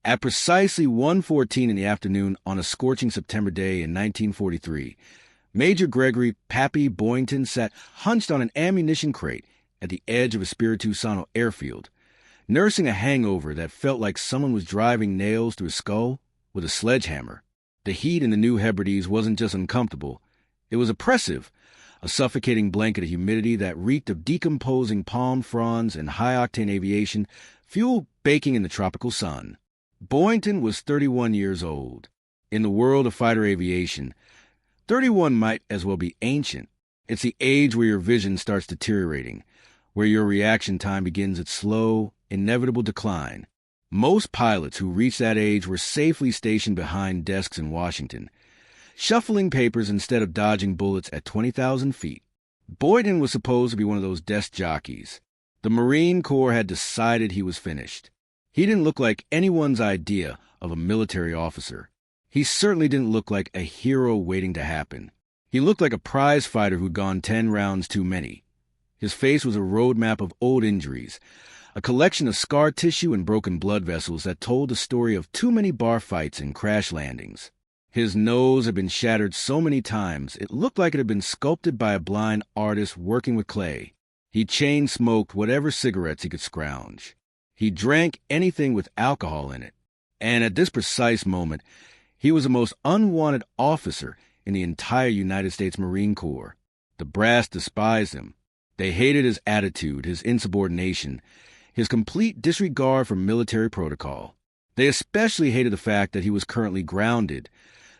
At precisely 1:14 in the afternoon on a scorching September day in 1943, Major Gregory Pappy Boyington sat hunched on an ammunition crate at the edge of Espiritu Santo airfield, nursing a hangover that felt like someone was driving nails through his skull with a sledgehammer. The heat in the new Hebrides wasn't just uncomfortable, it was oppressive, a suffocating blanket of humidity that reeked of decomposing palm fronds and high-octane aviation, fuel baking in the tropical sun. Boyington was 31 years old. In the world of fighter aviation, 31 might as well be ancient. It's the age where your vision starts deteriorating, where your reaction time begins its slow, inevitable decline. Most pilots who reached that age were safely stationed behind desks in Washington, shuffling papers instead of dodging bullets at 20,000 feet. Boyington was supposed to be one of those desk jockeys. The Marine Corps had decided he was finished. He didn't look like anyone's idea of a military officer. He certainly didn't look like a hero waiting to happen. He looked like a prize fighter who'd gone 10 rounds too many. His face was a roadmap of old injuries, a collection of scar tissue and broken blood vessels that told the story of too many bar fights and crash landings. His nose had been shattered so many times it looked like it had been sculpted by a blind artist working with clay. He chain-smoked whatever cigarettes he could scrounge. He drank anything with alcohol in it. And at this precise moment, he was the most unwanted officer in the entire United States Marine Corps. The brass despised him. They hated his attitude, his insubordination, his complete disregard for military protocol. They especially hated the fact that he was currently grounded,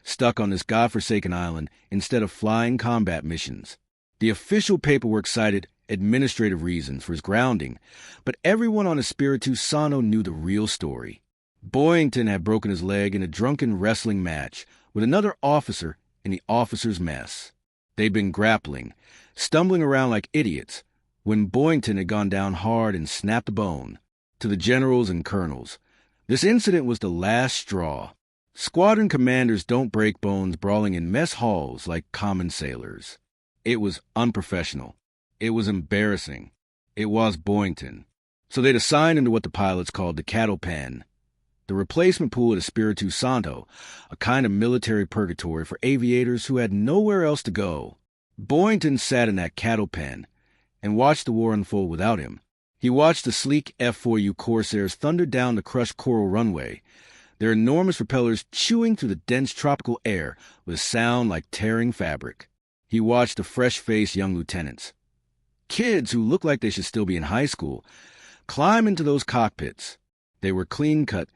stuck on this godforsaken island instead of flying combat missions. The official paperwork cited administrative reasons for his grounding, but everyone on Espiritu Santo knew the real story. Boyington had broken his leg in a drunken wrestling match with another officer in the officers' mess. They'd been grappling, stumbling around like idiots, when Boyington had gone down hard and snapped a bone. To the generals and colonels, this incident was the last straw. Squadron commanders don't break bones brawling in mess halls like common sailors. It was unprofessional. It was embarrassing. It was Boyington. So they'd assigned him to what the pilots called the cattle pen, the replacement pool at Espiritu Santo, a kind of military purgatory for aviators who had nowhere else to go. Boyington sat in that cattle pen and watched the war unfold without him. He watched the sleek F-4U Corsairs thunder down the crushed coral runway, their enormous propellers chewing through the dense tropical air with a sound like tearing fabric. He watched the fresh-faced young lieutenants, kids who looked like they should still be in high school, climb into those cockpits. They were clean-cut,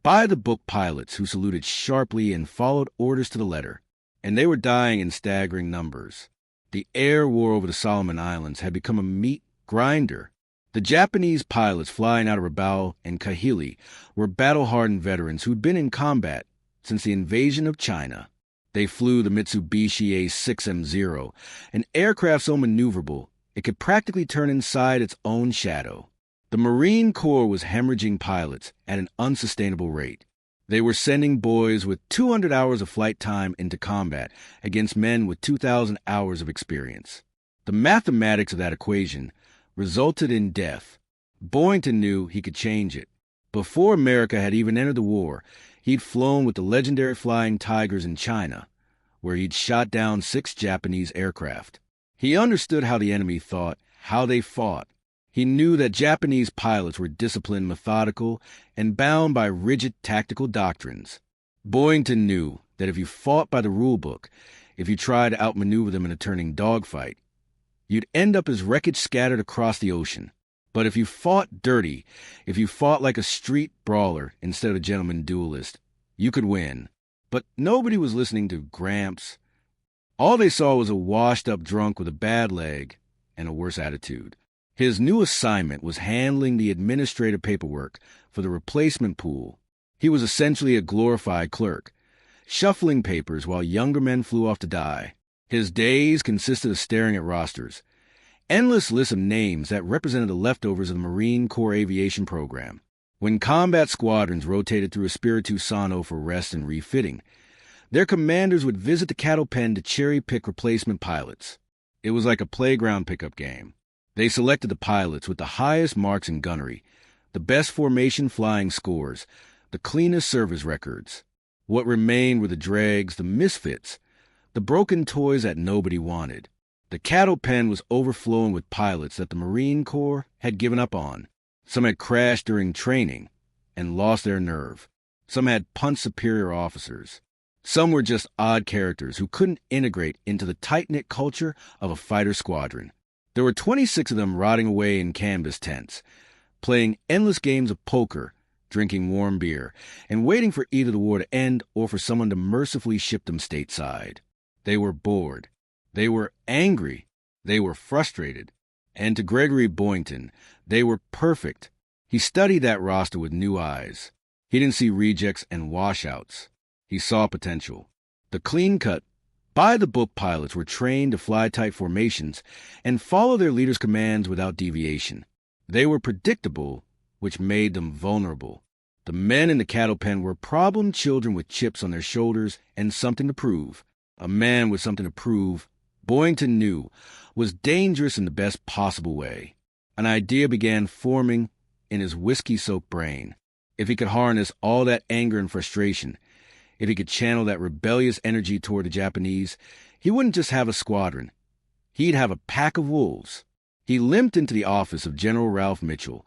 by-the-book pilots who saluted sharply and followed orders to the letter, and they were dying in staggering numbers. The air war over the Solomon Islands had become a meat grinder. The Japanese pilots flying out of Rabaul and Kahili were battle-hardened veterans who'd been in combat since the invasion of China. They flew the Mitsubishi A6M0, an aircraft so maneuverable it could practically turn inside its own shadow. The Marine Corps was hemorrhaging pilots at an unsustainable rate. They were sending boys with 200 hours of flight time into combat against men with 2,000 hours of experience. The mathematics of that equation resulted in death. Boyington knew he could change it. Before America had even entered the war, he'd flown with the legendary Flying Tigers in China, where he'd shot down 6 Japanese aircraft. He understood how the enemy thought, how they fought. He knew that Japanese pilots were disciplined, methodical, and bound by rigid tactical doctrines. Boyington knew that if you fought by the rulebook, if you tried to outmaneuver them in a turning dogfight, you'd end up as wreckage scattered across the ocean. But if you fought dirty, if you fought like a street brawler instead of a gentleman duelist, you could win. But nobody was listening to Gramps. All they saw was a washed-up drunk with a bad leg and a worse attitude. His new assignment was handling the administrative paperwork for the replacement pool. He was essentially a glorified clerk, shuffling papers while younger men flew off to die. His days consisted of staring at rosters, endless lists of names that represented the leftovers of the Marine Corps aviation program. When combat squadrons rotated through Espiritu Santo for rest and refitting, their commanders would visit the cattle pen to cherry-pick replacement pilots. It was like a playground pickup game. They selected the pilots with the highest marks in gunnery, the best formation flying scores, the cleanest service records. What remained were the dregs, the misfits, the broken toys that nobody wanted. The cattle pen was overflowing with pilots that the Marine Corps had given up on. Some had crashed during training and lost their nerve. Some had punched superior officers. Some were just odd characters who couldn't integrate into the tight-knit culture of a fighter squadron. There were 26 of them rotting away in canvas tents, playing endless games of poker, drinking warm beer, and waiting for either the war to end or for someone to mercifully ship them stateside. They were bored. They were angry. They were frustrated. And to Gregory Boyington, they were perfect. He studied that roster with new eyes. He didn't see rejects and washouts. He saw potential. The clean-cut, by-the-book pilots were trained to fly tight formations and follow their leader's commands without deviation. They were predictable, which made them vulnerable. The men in the cattle pen were problem children with chips on their shoulders and something to prove. A man with something to prove, Boyington knew, was dangerous in the best possible way. An idea began forming in his whiskey-soaked brain. If he could harness all that anger and frustration, if he could channel that rebellious energy toward the Japanese, he wouldn't just have a squadron. He'd have a pack of wolves. He limped into the office of General Ralph Mitchell,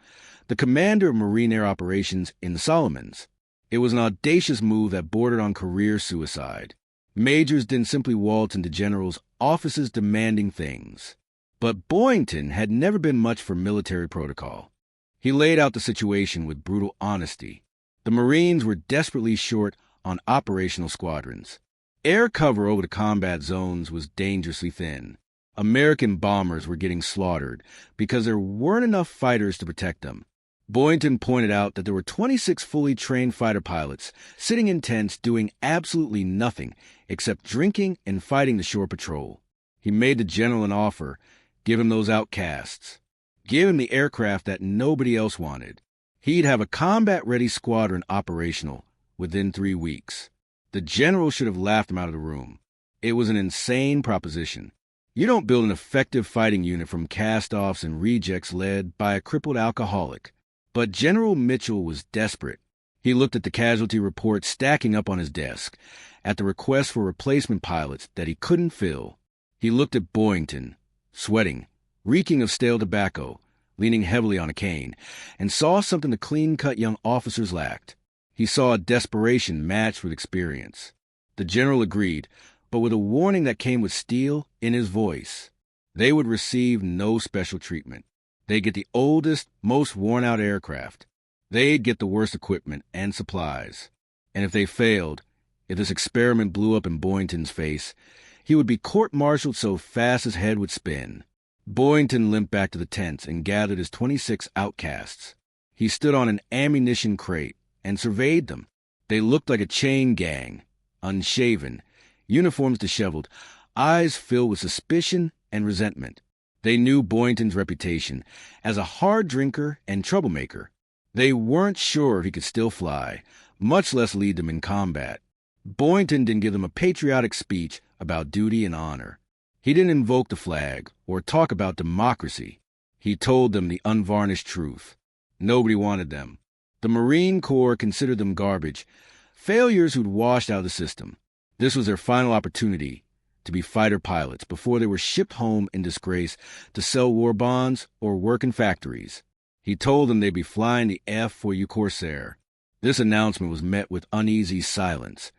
the commander of Marine Air Operations in the Solomons. It was an audacious move that bordered on career suicide. Majors didn't simply waltz into generals' offices demanding things. But Boyington had never been much for military protocol. He laid out the situation with brutal honesty. The Marines were desperately short on operational squadrons. Air cover over the combat zones was dangerously thin. American bombers were getting slaughtered because there weren't enough fighters to protect them. Boyington pointed out that there were 26 fully trained fighter pilots sitting in tents doing absolutely nothing except drinking and fighting the shore patrol. He made the general an offer: give him those Outcasts. Give him the aircraft that nobody else wanted. He'd have a combat-ready squadron operational within 3 weeks. The general should have laughed him out of the room. It was an insane proposition. You don't build an effective fighting unit from cast-offs and rejects led by a crippled alcoholic. But General Mitchell was desperate. He looked at the casualty report stacking up on his desk, at the request for replacement pilots that he couldn't fill. He looked at Boyington, sweating, reeking of stale tobacco, leaning heavily on a cane, and saw something the clean-cut young officers lacked. He saw a desperation matched with experience. The general agreed, but with a warning that came with steel in his voice. They would receive no special treatment. They'd get the oldest, most worn-out aircraft. They'd get the worst equipment and supplies. And if they failed, if this experiment blew up in Boyington's face, he would be court-martialed so fast his head would spin. Boyington limped back to the tents and gathered his 26 Outcasts. He stood on an ammunition crate and surveyed them. They looked like a chain gang, unshaven, uniforms disheveled, eyes filled with suspicion and resentment. They knew Boyington's reputation as a hard drinker and troublemaker. They weren't sure if he could still fly, much less lead them in combat. Boyington didn't give them a patriotic speech about duty and honor. He didn't invoke the flag or talk about democracy. He told them the unvarnished truth. Nobody wanted them. The Marine Corps considered them garbage, failures who'd washed out of the system. This was their final opportunity to be fighter pilots before they were shipped home in disgrace to sell war bonds or work in factories. He told them they'd be flying the F for you Corsair. This announcement was met with uneasy silence,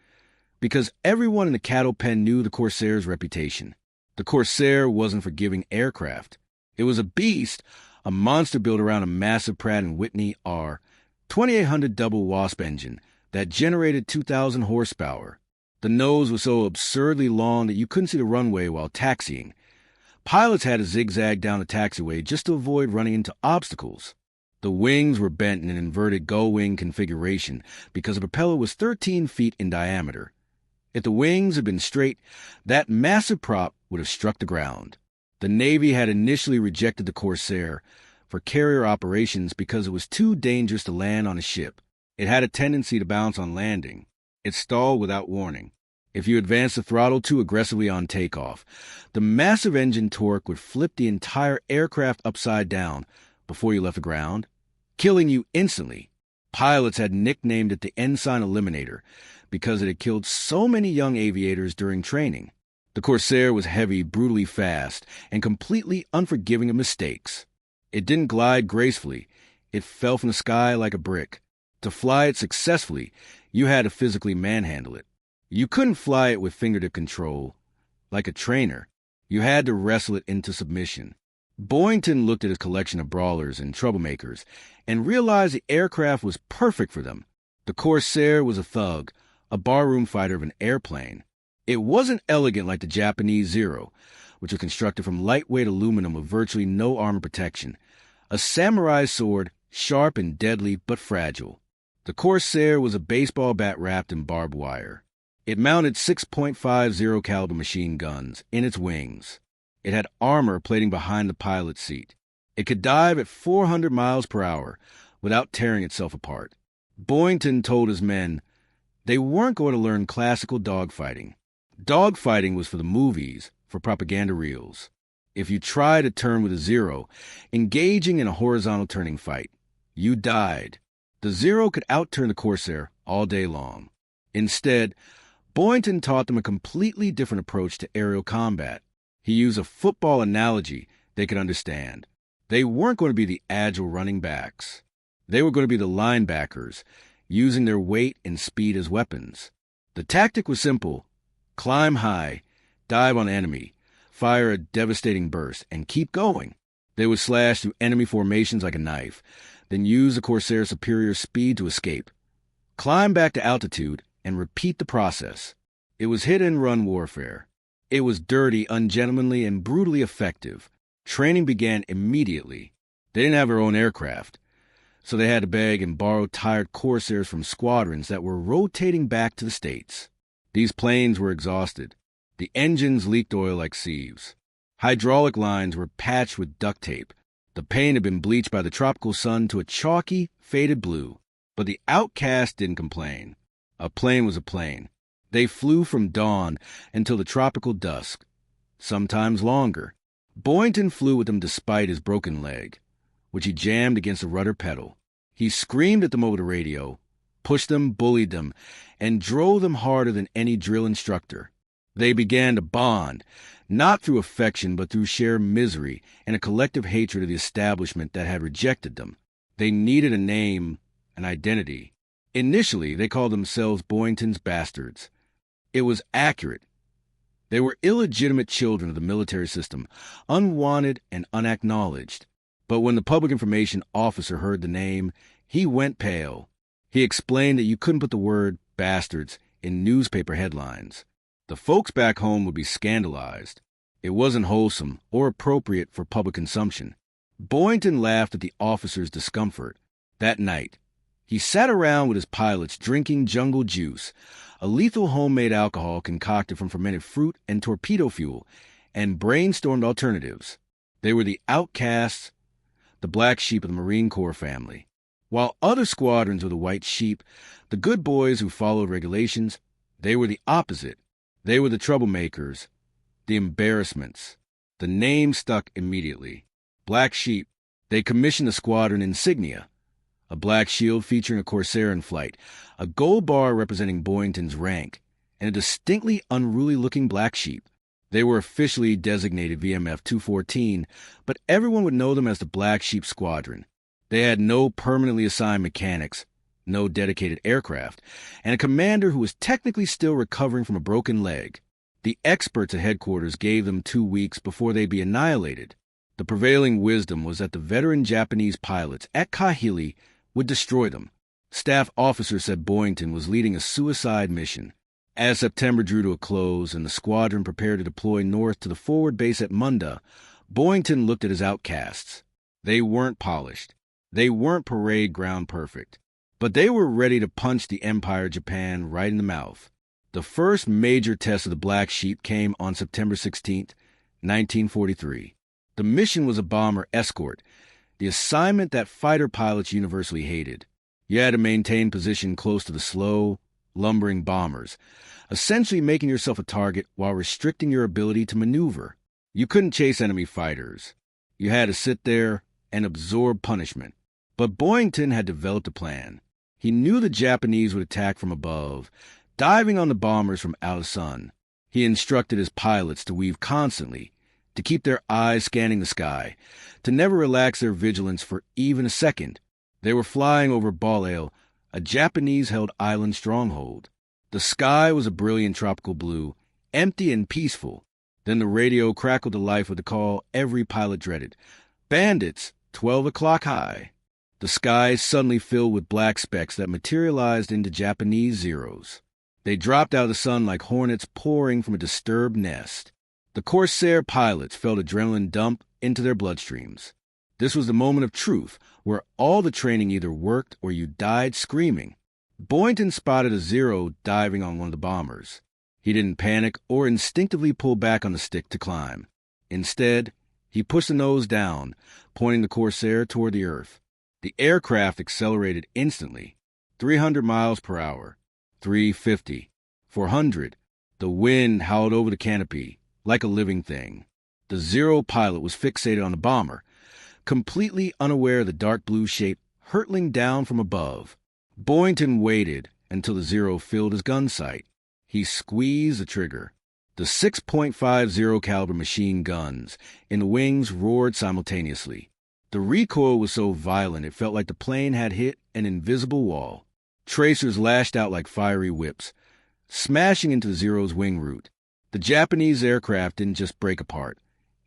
because everyone in the cattle pen knew the Corsair's reputation. The Corsair wasn't for giving aircraft. It was a beast, a monster built around a massive Pratt & Whitney R 2800 double Wasp engine that generated 2,000 horsepower. The nose was so absurdly long that you couldn't see the runway while taxiing. Pilots had to zigzag down the taxiway just to avoid running into obstacles. The wings were bent in an inverted gull-wing configuration because the propeller was 13 feet in diameter. If the wings had been straight, that massive prop would have struck the ground. The Navy had initially rejected the Corsair for carrier operations because it was too dangerous to land on a ship. It had a tendency to bounce on landing. It stalled without warning. If you advanced the throttle too aggressively on takeoff, the massive engine torque would flip the entire aircraft upside down before you left the ground, killing you instantly. Pilots had nicknamed it the Ensign Eliminator because it had killed so many young aviators during training. The Corsair was heavy, brutally fast, and completely unforgiving of mistakes. It didn't glide gracefully. It fell from the sky like a brick. To fly it successfully, you had to physically manhandle it. You couldn't fly it with fingertip control. Like a trainer, you had to wrestle it into submission. Boyington looked at his collection of brawlers and troublemakers and realized the aircraft was perfect for them. The Corsair was a thug, a barroom fighter of an airplane. It wasn't elegant like the Japanese Zero, which was constructed from lightweight aluminum with virtually no armor protection. A samurai sword, sharp and deadly but fragile. The Corsair was a baseball bat wrapped in barbed wire. It mounted 6.50 caliber machine guns in its wings. It had armor plating behind the pilot's seat. It could dive at 400 miles per hour without tearing itself apart. Boyington told his men they weren't going to learn classical dogfighting. Dogfighting was for the movies, for propaganda reels. If you tried to turn with a Zero, engaging in a horizontal turning fight, you died. The Zero could outturn the Corsair all day long. Instead, Boyington taught them a completely different approach to aerial combat. He used a football analogy they could understand. They weren't going to be the agile running backs. They were going to be the linebackers, using their weight and speed as weapons. The tactic was simple. Climb high, dive on enemy, fire a devastating burst, and keep going. They would slash through enemy formations like a knife, then use the Corsair's superior speed to escape. Climb back to altitude and repeat the process. It was hit-and-run warfare. It was dirty, ungentlemanly, and brutally effective. Training began immediately. They didn't have their own aircraft, so they had to beg and borrow tired Corsairs from squadrons that were rotating back to the States. These planes were exhausted. The engines leaked oil like sieves. Hydraulic lines were patched with duct tape. The paint had been bleached by the tropical sun to a chalky, faded blue. But the Outcast didn't complain. A plane was a plane. They flew from dawn until the tropical dusk, sometimes longer. Boyington flew with them despite his broken leg, which he jammed against the rudder pedal. He screamed at them over the radio, pushed them, bullied them, and drove them harder than any drill instructor. They began to bond, not through affection but through shared misery and a collective hatred of the establishment that had rejected them. They needed a name, an identity. Initially, they called themselves Boyington's Bastards. It was accurate. They were illegitimate children of the military system, unwanted and unacknowledged. But when the public information officer heard the name, he went pale. He explained that you couldn't put the word bastards in newspaper headlines. The folks back home would be scandalized. It wasn't wholesome or appropriate for public consumption. Boyington laughed at the officer's discomfort. That night, he sat around with his pilots drinking jungle juice, a lethal homemade alcohol concocted from fermented fruit and torpedo fuel, and brainstormed alternatives. They were the outcasts, the black sheep of the Marine Corps family. While other squadrons were the white sheep, the good boys who followed regulations, they were the opposite. They were the troublemakers, the embarrassments. The name stuck immediately. Black Sheep. They commissioned the squadron insignia, a black shield featuring a Corsair in flight, a gold bar representing Boyington's rank, and a distinctly unruly-looking black sheep. They were officially designated VMF 214, but everyone would know them as the Black Sheep Squadron. They had no permanently assigned mechanics, no dedicated aircraft, and a commander who was technically still recovering from a broken leg. The experts at headquarters gave them 2 weeks before they'd be annihilated. The prevailing wisdom was that the veteran Japanese pilots at Kahili would destroy them. Staff officers said Boyington was leading a suicide mission. As September drew to a close and the squadron prepared to deploy north to the forward base at Munda, Boyington looked at his outcasts. They weren't polished. They weren't parade ground perfect. But they were ready to punch the Empire Japan right in the mouth. The first major test of the Black Sheep came on September 16, 1943. The mission was a bomber escort, the assignment that fighter pilots universally hated. You had to maintain position close to the slow, lumbering bombers, essentially making yourself a target while restricting your ability to maneuver. You couldn't chase enemy fighters. You had to sit there and absorb punishment. But Boyington had developed a plan. He knew the Japanese would attack from above, diving on the bombers from out of sun. He instructed his pilots to weave constantly, to keep their eyes scanning the sky, to never relax their vigilance for even a second. They were flying over Ball, a Japanese-held island stronghold. The sky was a brilliant tropical blue, empty and peaceful. Then the radio crackled to life with the call every pilot dreaded. Bandits, 12 o'clock high. The sky suddenly filled with black specks that materialized into Japanese Zeros. They dropped out of the sun like hornets pouring from a disturbed nest. The Corsair pilots felt adrenaline dump into their bloodstreams. This was the moment of truth, where all the training either worked or you died screaming. Boyington spotted a Zero diving on one of the bombers. He didn't panic or instinctively pull back on the stick to climb. Instead, he pushed the nose down, pointing the Corsair toward the earth. The aircraft accelerated instantly. 300 miles per hour. 350. 400. The wind howled over the canopy, like a living thing. The Zero pilot was fixated on the bomber, completely unaware of the dark blue shape hurtling down from above. Boyington waited until the Zero filled his gun sight. He squeezed the trigger. The 6.50 caliber machine guns in the wings roared simultaneously. The recoil was so violent it felt like the plane had hit an invisible wall. Tracers lashed out like fiery whips, smashing into the Zero's wing root. The Japanese aircraft didn't just break apart.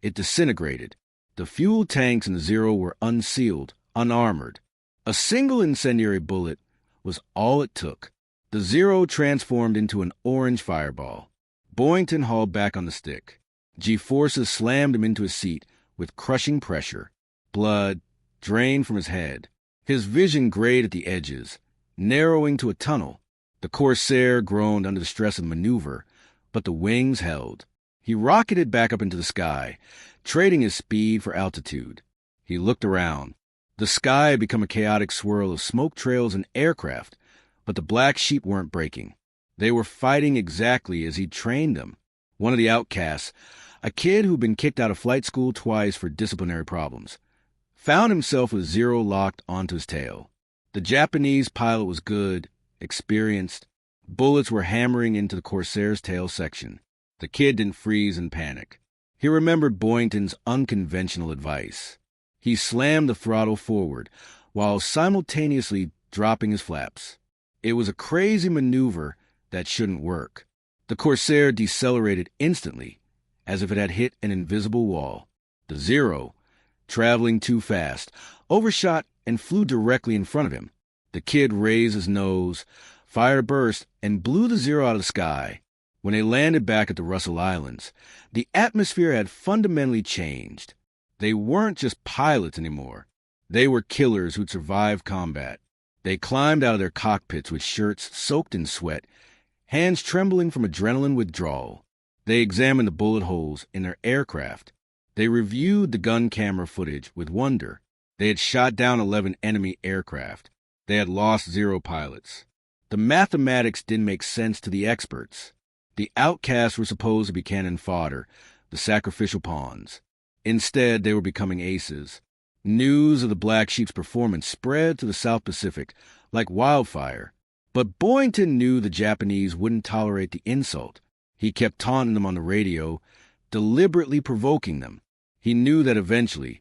It disintegrated. The fuel tanks in the Zero were unsealed, unarmored. A single incendiary bullet was all it took. The Zero transformed into an orange fireball. Boyington hauled back on the stick. G-forces slammed him into his seat with crushing pressure. Blood drained from his head. His vision grayed at the edges, narrowing to a tunnel. The Corsair groaned under the stress of maneuver, but the wings held. He rocketed back up into the sky, trading his speed for altitude. He looked around. The sky had become a chaotic swirl of smoke trails and aircraft, but the black sheep weren't breaking. They were fighting exactly as he'd trained them. One of the outcasts, a kid who'd been kicked out of flight school twice for disciplinary problems, found himself with Zero locked onto his tail. The Japanese pilot was good, experienced. Bullets were hammering into the Corsair's tail section. The kid didn't freeze and panic. He remembered Boyington's unconventional advice. He slammed the throttle forward while simultaneously dropping his flaps. It was a crazy maneuver that shouldn't work. The Corsair decelerated instantly, as if it had hit an invisible wall. The Zero, traveling too fast, overshot and flew directly in front of him. The kid raised his nose, fired a burst, and blew the Zero out of the sky. When they landed back at the Russell Islands, the atmosphere had fundamentally changed. They weren't just pilots anymore. They were killers who'd survived combat. They climbed out of their cockpits with shirts soaked in sweat, hands trembling from adrenaline withdrawal. They examined the bullet holes in their aircraft. They reviewed the gun camera footage with wonder. They had shot down 11 enemy aircraft. They had lost 0 pilots. The mathematics didn't make sense to the experts. The outcasts were supposed to be cannon fodder, the sacrificial pawns. Instead, they were becoming aces. News of the Black Sheep's performance spread to the South Pacific like wildfire. But Boyington knew the Japanese wouldn't tolerate the insult. He kept taunting them on the radio, deliberately provoking them. He knew that eventually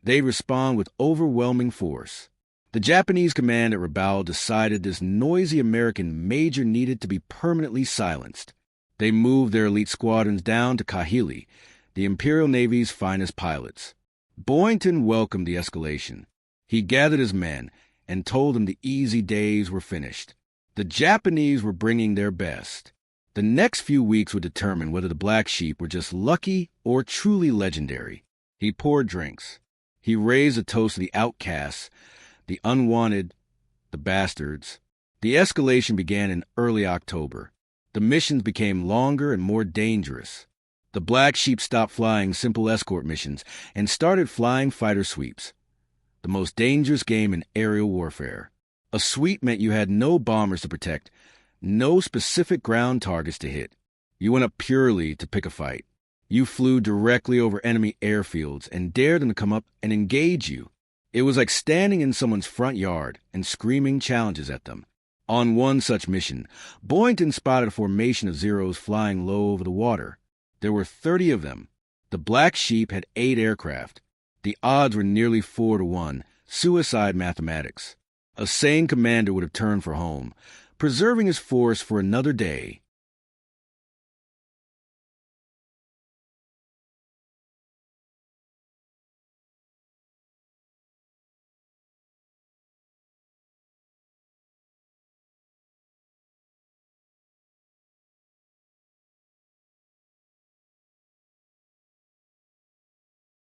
they'd respond with overwhelming force. The Japanese command at Rabaul decided this noisy American major needed to be permanently silenced. They moved their elite squadrons down to Kahili, the Imperial Navy's finest pilots. Boyington welcomed the escalation. He gathered his men and told them the easy days were finished. The Japanese were bringing their best. The next few weeks would determine whether the Black Sheep were just lucky or truly legendary. He poured drinks. He raised a toast to the outcasts, the unwanted, the bastards. The escalation began in early October. The missions became longer and more dangerous. The Black Sheep stopped flying simple escort missions and started flying fighter sweeps, the most dangerous game in aerial warfare. A sweep meant you had no bombers to protect, no specific ground targets to hit. You went up purely to pick a fight. You flew directly over enemy airfields and dared them to come up and engage you. It was like standing in someone's front yard and screaming challenges at them. On one such mission, Boyington spotted a formation of Zeros flying low over the water. There were 30 of them. The Black Sheep had 8 aircraft. The odds were nearly 4-1, suicide mathematics. A sane commander would have turned for home, preserving his force for another day